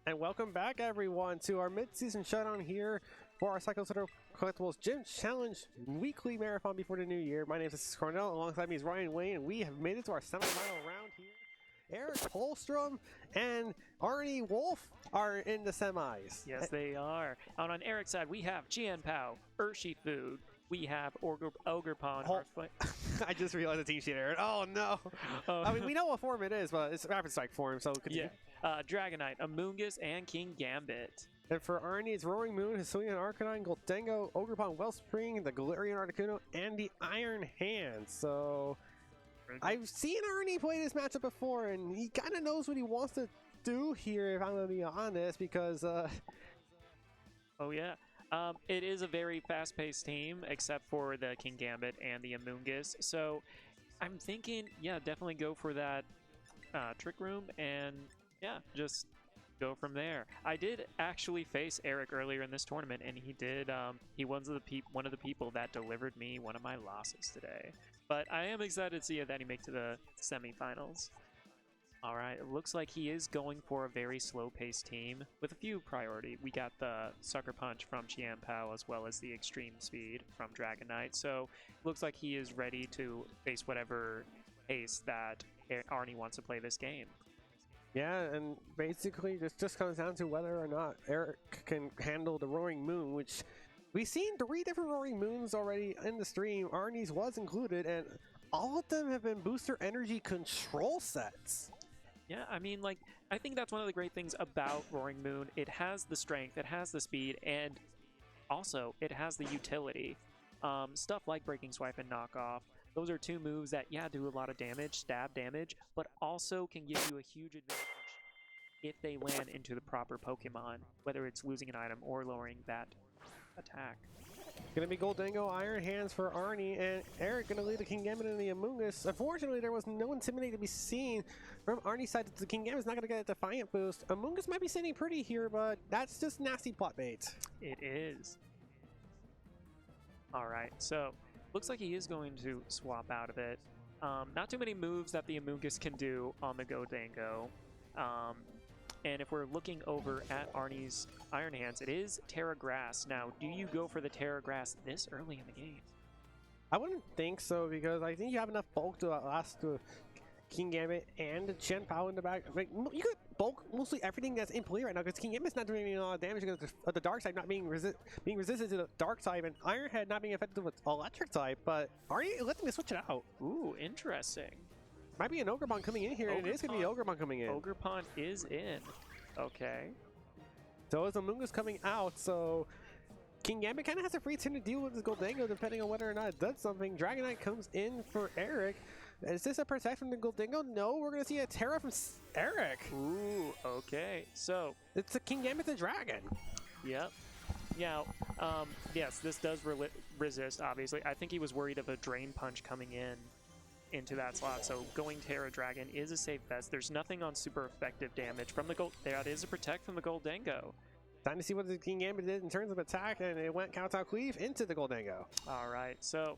And welcome back, everyone, to our mid-season showdown here for our Cycle Center Collectibles Gym Challenge weekly marathon before the new year. My name is Cornell. Alongside me is Ryan Wayne, and we have made it to our semi-final round here. Erik, Holmstrom, and Arnie Wolf are in the semis. Yes, they are. Out on Erik's side, we have Jian Pao, Urshi Food. We have Ogre Pond. I just realized the team sheet error. Oh no! I mean, we know what form it is, but it's Rapid Strike form, so yeah. Dragonite, Amoonguss, and King Gambit. And for Arnie, it's Roaring Moon, Hisuian Arcanine, Goldengo, Ogre Pond, Wellspring, the Galarian Articuno, and the Iron Hand. So I've seen Arnie play this matchup before, and he kind of knows what he wants to do here, if I'm going to be honest, because... Oh, yeah. It is a very fast-paced team, except for the King Gambit and the Amoonguss. So I'm thinking, yeah, definitely go for that Trick Room, and yeah, just go from there. I did actually face Erik earlier in this tournament, and he did. He was one of the people that delivered me one of my losses today. But I am excited to see that he make to the semifinals. All right, it looks like he is going for a very slow-paced team with a few priority. We got the Sucker Punch from Jian Pao as well as the Extreme Speed from Dragonite. So looks like he is ready to face whatever pace that Arnie wants to play this game. Yeah, and basically this just comes down to whether or not Erik can handle the Roaring Moon, which we've seen 3 different Roaring Moons already in the stream. Arnie's was included, and all of them have been booster energy control sets. Yeah, I mean, like, I think that's one of the great things about Roaring Moon. It has the strength, it has the speed, and also it has the utility. Stuff like Breaking Swipe and Knockoff. Those are 2 moves that, yeah, do a lot of damage, stab damage, but also can give you a huge advantage if they land into the proper Pokemon, whether it's losing an item or lowering that attack. Gonna be Goldengo, Iron Hands for Arnie, and Erik gonna lead the King Gambit and the Amoonguss. Unfortunately, there was no Intimidate to be seen from Arnie's side. The King Gambit's not gonna get a Defiant boost. Amoonguss might be sitting pretty here, but that's just nasty plot bait. It is. All right, so looks like he is going to swap out of it. Not too many moves that the Amoonguss can do on the Goldengo. And if we're looking over at Arnie's Iron Hands, it is Terra Grass. Now, do you go for the Terra Grass this early in the game? I wouldn't think so, because I think you have enough bulk to last the King Gambit and the Jian Pao in the back. Like, you could bulk mostly everything that's in play right now, because King Gambit's not doing a lot of damage because of the Dark Side not being resistant to the Dark Type, and Iron Head not being affected with Electric Type. But Arnie let me switch it out. Ooh, interesting. Might be an Ogre Pond coming in here, and it is going to be Ogre Pond coming in. Ogre Pond is in. Okay. So is Amoonguss coming out, so King Gambit kind of has a free turn to deal with this Goldengo depending on whether or not it does something. Dragonite comes in for Erik. Is this a protect from the Goldengo? No, we're going to see a Terra from Erik. Ooh, okay. So it's a King Gambit the Dragon. Yep. Now, yes, this does resist, obviously. I think he was worried of a Drain Punch coming into that slot, so going Terra Dragon is a safe bet. There's nothing on super effective damage from the Gold. That is a protect from the Goldengo. Time to see what the King Gambit did in terms of attack, and it went Kowtow Cleave into the Goldengo. All right, so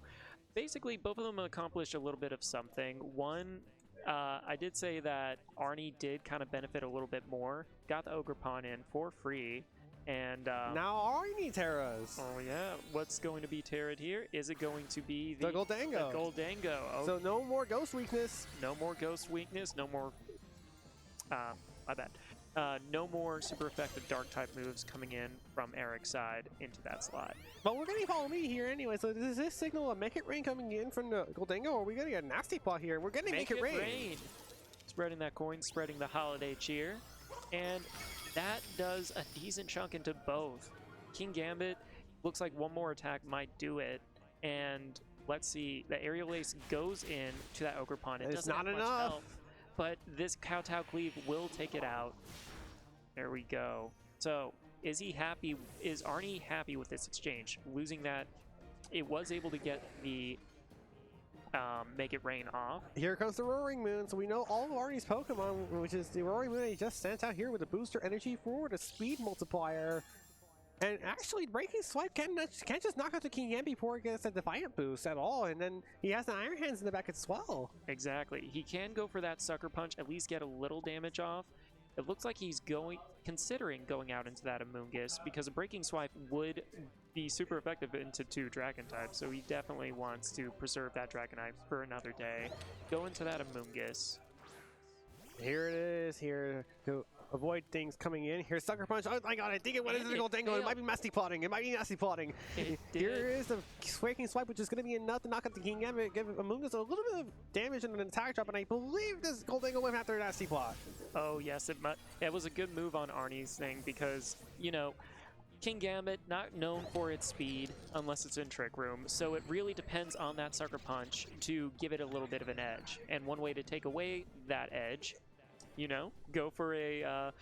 basically both of them accomplished a little bit of something. One, I did say that Arnie did kind of benefit a little bit more. Got the Ogre Pond in for free. And now Arnie Terras. Oh yeah, what's going to be Terra'd here? Is it going to be the Goldengo? The Goldengo. Oh. So no more Ghost Weakness. No more Ghost Weakness. No more. My bad. No more super effective Dark type moves coming in from Erik's side into that slot. But we're getting Follow Me here anyway. So does this signal a Make It Rain coming in from the Goldengo, or are we getting a Nasty Plot here? We're getting Make It Rain. Spreading that coin, spreading the holiday cheer, and that does a decent chunk into both. King Gambit looks like one more attack might do it, and let's see, the Aerial Ace goes in to that Ogre Pond. It doesn't have much health, but this Kowtow Cleave will take it out. There we go. So is he happy? Is Arnie happy with this exchange? Losing that, it was able to get the Make It Rain off. Here comes the Roaring Moon, so we know all of Arnie's Pokemon, which is the Roaring Moon he just sent out here with a booster energy forward, a speed multiplier, and actually Breaking Swipe can't just knock out the King Gambit before it gets a Defiant boost at all, and then he has the Iron Hands in the back as well. Exactly. He can go for that Sucker Punch, at least get a little damage off, it looks like he's considering going out into that Amoonguss because a Breaking Swipe would be super effective into 2 Dragon types. So he definitely wants to preserve that Dragonite for another day. Go into that Amoonguss. Here it is. Here to avoid things coming in. Here's Sucker Punch. Oh my god, I think it went into the Goldango. It might be nasty plotting. It might be nasty plotting. Here is the Breaking Swipe, which is going to be enough to knock out the King Gambit, give Amoonguss a little bit of damage and an attack drop, and I believe this Goldango went after a nasty plot. Oh yes, it was a good move on Arnie's thing because, you know, King Gambit, not known for its speed unless it's in Trick Room, so it really depends on that Sucker Punch to give it a little bit of an edge. And one way to take away that edge, you know, go for a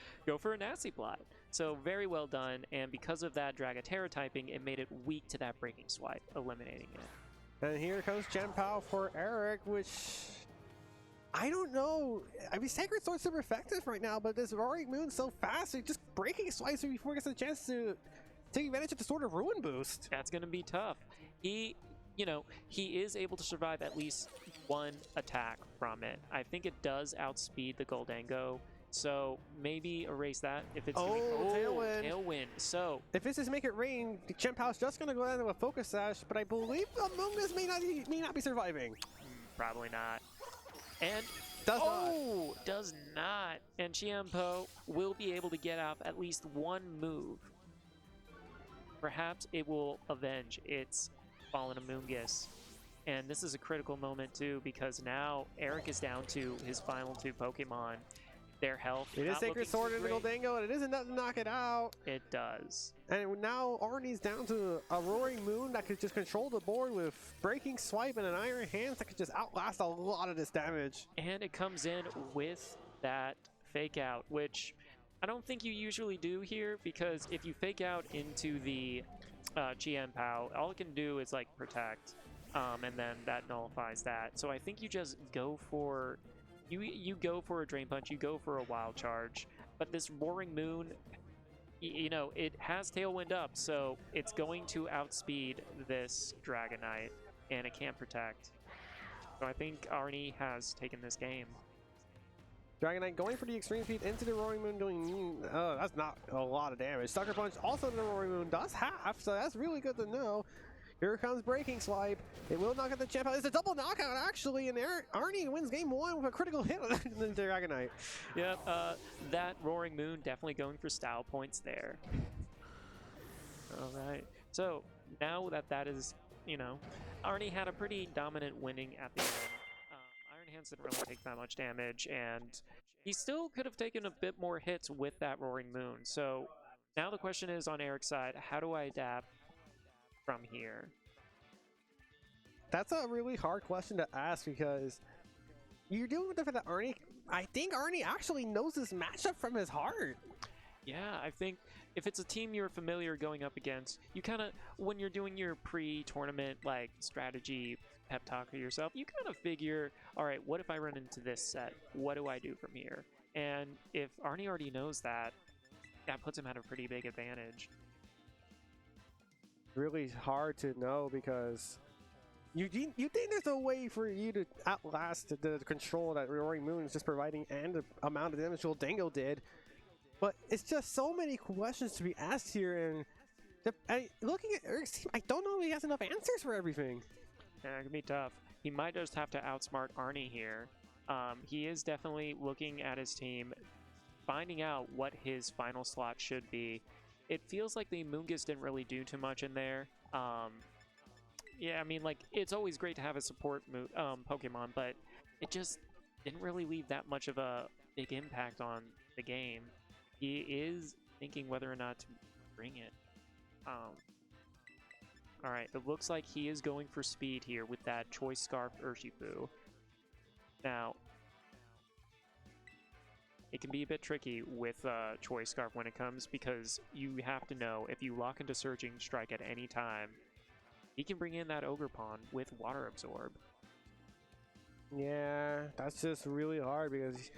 nasty plot. So very well done, and because of that Dragaterra typing, it made it weak to that Breaking Swipe, eliminating it. And here comes Gen-Pow for Erik, which I don't know. I mean, Sacred Sword's super effective right now, but this Roaring Moon's so fast, it just Breaking Swipes before it gets a chance to take advantage of the Sword of Ruin boost. That's going to be tough. He is able to survive at least 1 attack from it. I think it does outspeed the Goldango, so maybe erase that if it's Tailwind. So if this is Make It Rain, the Gen-Pow's just going to go down to a Focus Sash, but I believe Amoonguss may not be surviving. Probably not. And does not. And Chien-Pao will be able to get off at least 1 move. Perhaps it will avenge its fallen Amoonguss. And this is a critical moment too, because now Erik is down to his final 2 Pokemon. Their health. It is Sacred Sword in the Goldango, and it is enough to knock it out. It does. And now Arnie's down to a Roaring Moon that could just control the board with Breaking Swipe and an Iron Hands that could just outlast a lot of this damage. And it comes in with that Fake Out, which I don't think you usually do here, because if you Fake Out into the Chien-Pao, all it can do is like protect, and then that nullifies that. So I think you just go for you go for a Drain Punch, you go for a Wild Charge. But this Roaring Moon, you know, it has Tailwind up, so it's going to outspeed this Dragonite, and it can't protect. So I think Arnie has taken this game. Dragonite going for the Extreme Speed into the Roaring Moon, doing that's not a lot of damage. Sucker Punch also to the Roaring Moon does half, so that's really good to know. Here comes Breaking Swipe. It will knock out the Gen-Pao. It's a double knockout, actually, and Arnie wins game 1 with a critical hit on the Dragonite. Yep, that Roaring Moon definitely going for style points there. All right. So now that is, you know, Arnie had a pretty dominant winning at the end. Iron Hands didn't really take that much damage, and he still could have taken a bit more hits with that Roaring Moon. So now the question is on Erik's side, how do I adapt from here? That's a really hard question to ask, because you're dealing with the fact that I think Arnie actually knows this matchup from his heart. Yeah, I think if it's a team you're familiar going up against, you kind of, when you're doing your pre-tournament like strategy pep talk to yourself, you kind of figure, all right, what if I run into this set? What do I do from here? And if Arnie already knows that, that puts him at a pretty big advantage. Really hard to know, because you think there's a way for you to outlast the control that Roaring Moon is just providing and the amount of damage Goldango did, but it's just so many questions to be asked here, and looking at Erik's team, I don't know if he has enough answers for everything. Yeah, it can be tough. He might just have to outsmart Arnie here. He is definitely looking at his team, finding out what his final slot should be. It feels like the Amoonguss didn't really do too much in there. Yeah, I mean, like, it's always great to have a support Pokemon, but it just didn't really leave that much of a big impact on the game. He is thinking whether or not to bring it. Alright, it looks like he is going for speed here with that Choice Scarf Urshifu. Now, it can be a bit tricky with Choice Scarf when it comes, because you have to know if you lock into Surging Strike at any time, he can bring in that Ogre Pawn with Water Absorb. Yeah, that's just really hard, because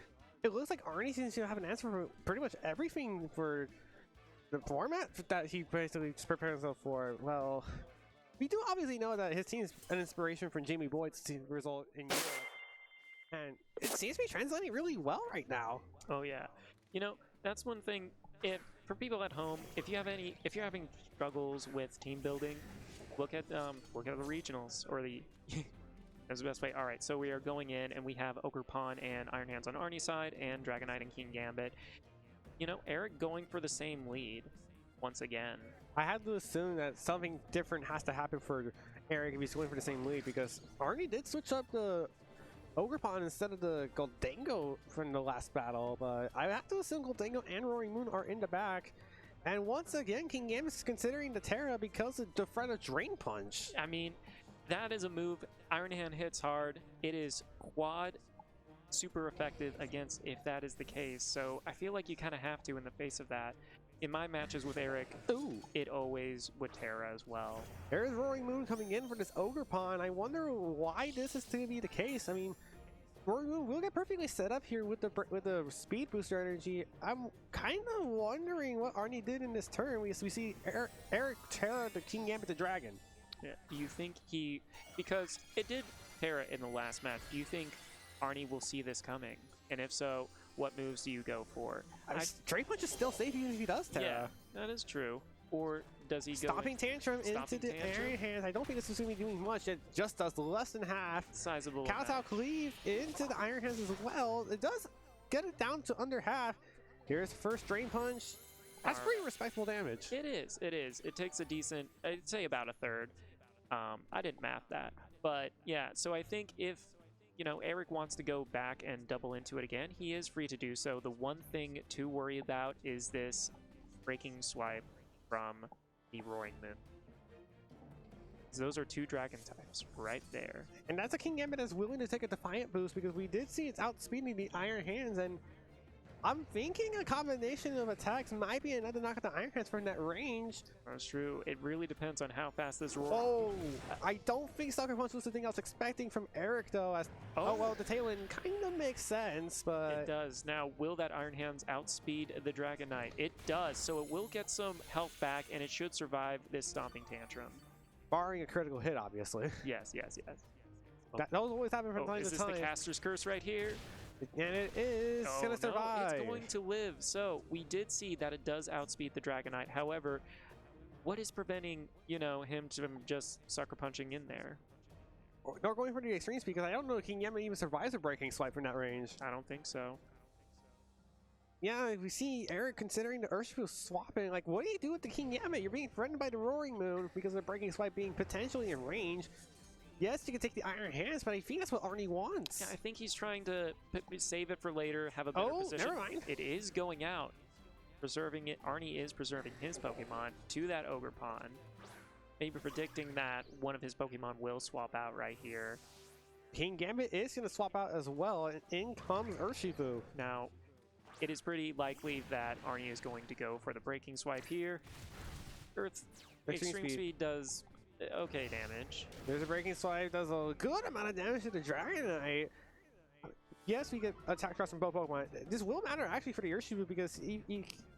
it looks like Arnie seems to have an answer for pretty much everything for the format that he basically just prepared himself for. Well, we do obviously know that his team is an inspiration from Jamie Boyd's team result in Europe, and it seems to be translating really well right now. Oh yeah. You know, that's one thing. If for people at home, if you're having struggles with team building, look at the regionals or the. That's the best way. All right, so we are going in, and we have Ogre Pawn and Iron Hands on Arnie's side, and Dragonite and King Gambit. You know, Erik going for the same lead once again. I had to assume that something different has to happen for Erik if he's going for the same lead, because Arnie did switch up the Ogre Pawn instead of the Goldango from the last battle, but I have to assume Goldango and Roaring Moon are in the back. And once again, King Gambit is considering the Terra because of the threat of Drain Punch. I mean, that is a move. Iron Hand hits hard. It is quad super effective against if that is the case. So I feel like you kind of have to in the face of that. In my matches with Erik, it always would Terra as well. There's Roaring Moon coming in for this Ogre Pawn. I wonder why this is to be the case. I mean, Roaring Moon will get perfectly set up here with the speed booster energy. I'm kind of wondering what Arnie did in this turn. We see Erik Terra the King Gambit the Dragon. Yeah. Do you think because it did Terra in the last match, do you think Arnie will see this coming? And if so, what moves do you go for? Drain Punch is still safe even if he does Terra. Yeah, that is true. Or does he go Stomping Tantrum into the Iron Hands? I don't think this is going to be doing much. It just does less than half. Sizable. Kowtow Cleave into the Iron Hands as well. It does get it down to under half. Here's the first Drain Punch. That's pretty respectable damage. It is. It is. It takes a decent, I'd say about a third. I didn't math that. But yeah, so I think if, you know, Erik wants to go back and double into it again, he is free to do so. The one thing to worry about is this breaking swipe from the Roaring Moon. Those are two dragon types right there. And that's a King Gambit that's willing to take a Defiant boost, because we did see it's outspeeding the Iron Hands, and I'm thinking a combination of attacks might be enough to knock out the Iron Hands from that range. That's true. It really depends on how fast this rolls. Oh, I don't think Sucker Punch was the thing I was expecting from Erik, though. Oh, well, the tail end kind of makes sense, but... It does. Now, will that Iron Hands outspeed the Dragonite? It does, so it will get some health back, and it should survive this Stomping Tantrum. Barring a critical hit, obviously. Yes, yes, yes. That was always happening from time to time. Is this the Caster's Curse right here? And it is going to survive. No, it's going to live. So we did see that it does outspeed the Dragonite. However, what is preventing, you know, him from just sucker punching in there? Or going for the extreme speed, because I don't know if King Gambit even survives a breaking swipe from that range. I don't think so. Yeah, we see Erik considering the Urshifu swapping. Like, what do you do with the King Gambit? You're being threatened by the Roaring Moon because of the breaking swipe being potentially in range. Yes, you can take the Iron Hands, but I think that's what Arnie wants. Yeah, I think he's trying to save it for later, have a better position. Never mind. It is going out. Preserving it. Arnie is preserving his Pokemon to that Ogre Pawn. Maybe predicting that one of his Pokemon will swap out right here. King Gambit is going to swap out as well, and in comes Urshifu. Now, it is pretty likely that Arnie is going to go for the breaking swipe here. Extreme Speed does okay damage. There's a breaking swipe, does a good amount of damage to the Dragonite. Yes, we get attack cross from both Pokemon. This will matter actually for the Urshifu, because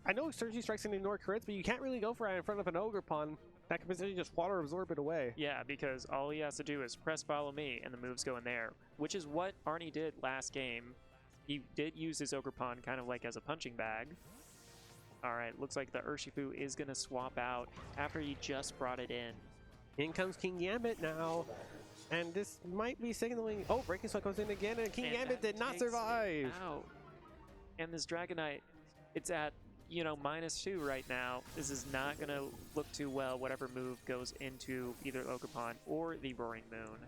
I know Surgery Strikes can ignore crits, but you can't really go for it in front of an Ogre Pawn that can potentially just water absorb it away. Yeah, because all he has to do is press follow me and the moves go in there, which is what Arnie did last game. He did use his Ogre Pawn kind of like as a punching bag. Alright, looks like the Urshifu is going to swap out after he just brought it in. In comes King Gambit now, and this might be signaling... Oh, breaking swipe comes in again, and King Gambit did not survive. And this Dragonite, it's at, you know, -2 right now. This is not going to look too well, whatever move goes into either Ogre Pawn or the Roaring Moon.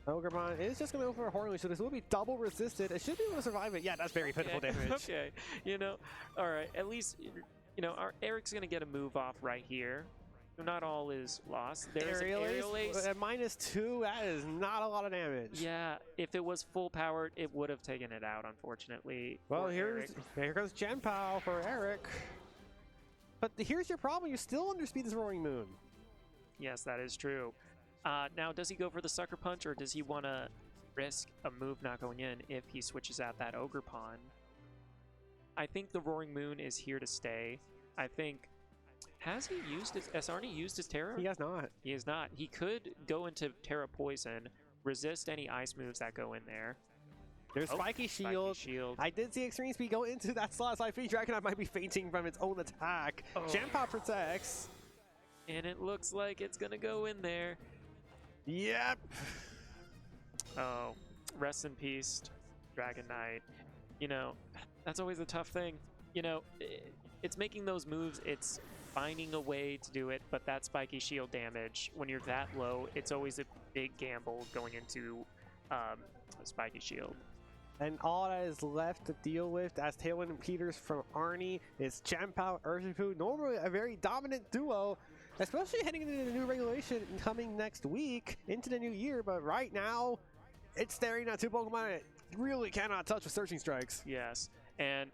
Ogre Pawn is just going to go for a Hornly, so this will be double resisted. It should be able to survive it. Yeah, that's very pitiful damage. Okay, you know, alright, at least, you know, Erik's going to get a move off right here. Not all is lost. There's an Aerial Ace. At -2, that is not a lot of damage. Yeah, if it was full powered, it would have taken it out, unfortunately. Well, here goes Gen Pow for Erik. But here's your problem. You still underspeed this Roaring Moon. Yes, that is true. Now, does he go for the Sucker Punch, or does he want to risk a move not going in if he switches out that Ogre Pawn? I think the Roaring Moon is here to stay. I think... Has Arnie used his Terra? He has not. He has not. He could go into Terra Poison, resist any ice moves that go in there. There's Spiky Shield. I did see Extreme Speed go into that slot, so I think Dragonite might be fainting from its own attack. Champa protects. And it looks like it's going to go in there. Yep. Oh, rest in peace, Dragonite. You know, that's always a tough thing. You know, it's making those moves, it's finding a way to do it, but that Spiky Shield damage, when you're that low, it's always a big gamble going into Spiky Shield. And all that is left to deal with as Tailwind Peters from Arnie is Champa, Urshifu, normally a very dominant duo, especially heading into the new regulation coming next week into the new year, but right now it's staring at two Pokemon it really cannot touch with Searching Strikes. Yes, and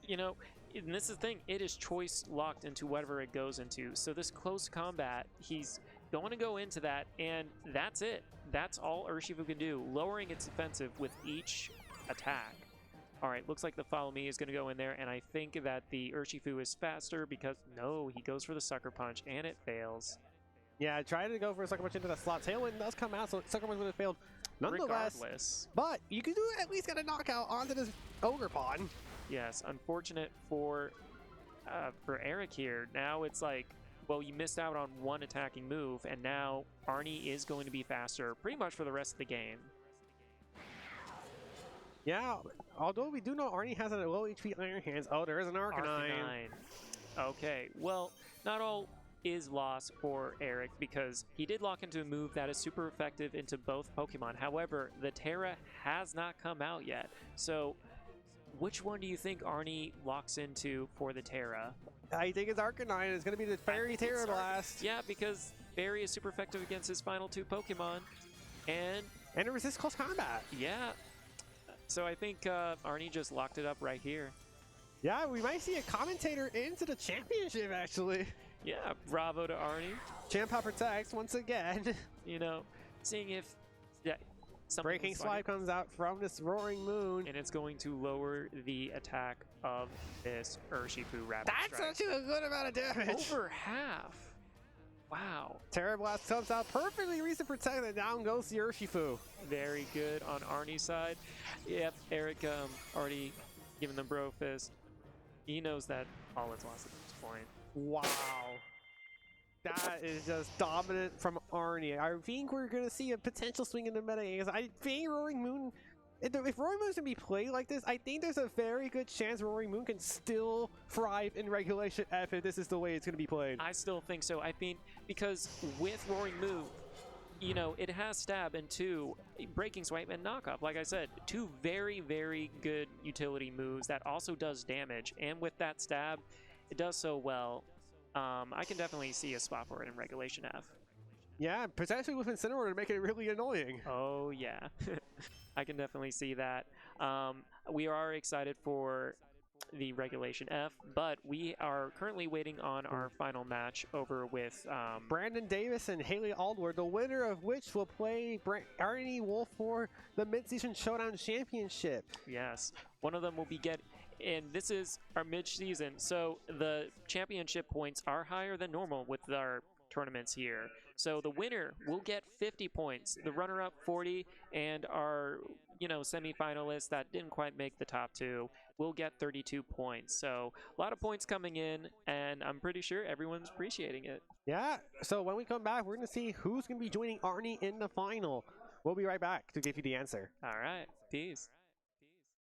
you know, and this is the thing, it is choice locked into whatever it goes into. So this close combat, he's going to go into that, and that's it. That's all Urshifu can do, lowering its defensive with each attack. All right, looks like the Follow Me is going to go in there, and I think that the Urshifu is faster because, no, he goes for the Sucker Punch, and it fails. Yeah, I tried to go for a Sucker Punch into the slot. Tailwind does come out, so Sucker Punch would have failed nonetheless. Regardless. But you can do at least get a knockout onto this Ogre Pawn. Yes, unfortunate for Erik here. Now it's like, well, you missed out on one attacking move, and now Arnie is going to be faster pretty much for the rest of the game. Yeah, although we do know Arnie has a low HP Iron Hands. Oh, there is an Arcanine. Okay, well, not all is lost for Erik because he did lock into a move that is super effective into both Pokemon. However, the Terra has not come out yet. So which one do you think Arnie locks into for the Terra? I think it's Arcanine. It's going to be the Fairy Terra Blast. Yeah, because Fairy is super effective against his final two Pokemon. And it resists close combat. Yeah. So I think Arnie just locked it up right here. Yeah, we might see a commentator into the championship, actually. Yeah, bravo to Arnie. Champa protects once again. You know, seeing if Breaking Swipe comes out from this Roaring Moon. And it's going to lower the attack of this Urshifu Rapid Strike. That's actually a good amount of damage. Over half. Wow. Terra Blast comes out perfectly reason protect, and down goes the Urshifu. Very good on Arnie's side. Yep, Erik already giving the bro fist. He knows that all is lost at this point. Wow. That is just dominant from Arnie. I think we're going to see a potential swing in the meta because I think Roaring Moon, if Roaring Moon is going to be played like this, I think there's a very good chance Roaring Moon can still thrive in Regulation F if this is the way it's going to be played. I still think so. I think because with Roaring Moon, you know, it has Stab and two Breaking Swipe and Knockoff. Like I said, two very, very good utility moves that also does damage. And with that Stab, it does so well. I can definitely see a spot for it in Regulation F. Yeah, potentially with Incineroar to make it really annoying. Oh, yeah. I can definitely see that. We are excited for the Regulation F, but we are currently waiting on our final match over with Brandon Davis and Haley Aldward, the winner of which will play Arnie Wolf for the Mid-Season Showdown Championship. Yes, one of them will be and this is our mid-season, so the championship points are higher than normal with our tournaments here. So the winner will get 50 points, the runner-up 40, and our, you know, semi-finalists that didn't quite make the top two will get 32 points. So a lot of points coming in, and I'm pretty sure everyone's appreciating it. Yeah, so when we come back, we're going to see who's going to be joining Arnie in the final. We'll be right back to give you the answer. All right, peace.